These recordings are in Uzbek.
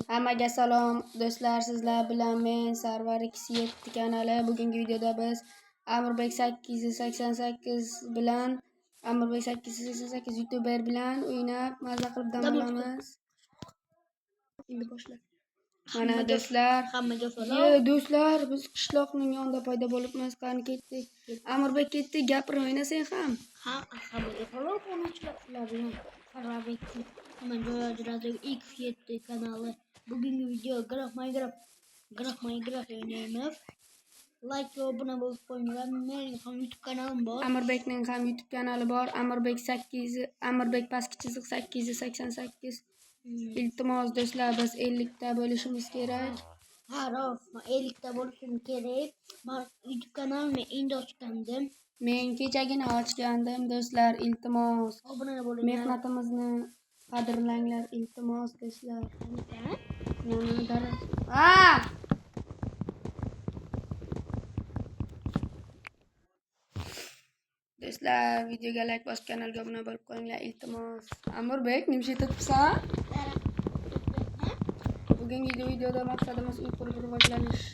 Hammaga salom do'stlar, sizlar bilan men Sarvar X7 kanali. Bugungi videoda biz Amirbek 888 bilan Amirbek 888 youtuber bilan o'ynab maza qilib dam olamiz. Endi boshla. Mana do'stlar, do'stlar biz qishloqning yonida paydo bo'libmiz. Qani ketdik. Amirbek ketdi, gapirib o'ynasang ham. Hammaga salom, sizlar bilan Sarvar X7 kanali. Bugungi video Graf Minecraft o'ynaymiz. Like va obuna bo'lib qo'yinglar. Mening ham YouTube kanalim bor. Amirbekning ham YouTube kanali bor. Amirbek pastki chiziq 888. Iltimos do'stlar, biz 50 ta bo'lishimiz kerak. Ha, rost, 50 ta bo'lishim kerak. Men YouTube kanalimni endi ochgandim. Men kechagina ochgandim do'stlar. Iltimos, Obuna bo'ling. mehnatimizni qadrlanglar, iltimos do'stlar. Do'stlar, videoga like bosib kanalga obuna bo'lib qo'yinglar, iltimos. Amirbek, nimcha tutibsan? Bugungi videoda maqsadimiz uy qurib rivojlanish.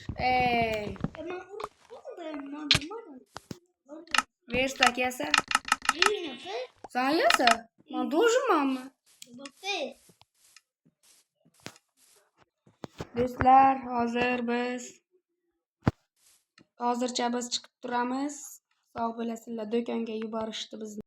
Верстак yasa. Sen yasa? Ben doğuşumam. Do'stlar, hozircha biz chiqib turamiz. Sog' bo'lasizlar, do'konga yuborishdi bizni.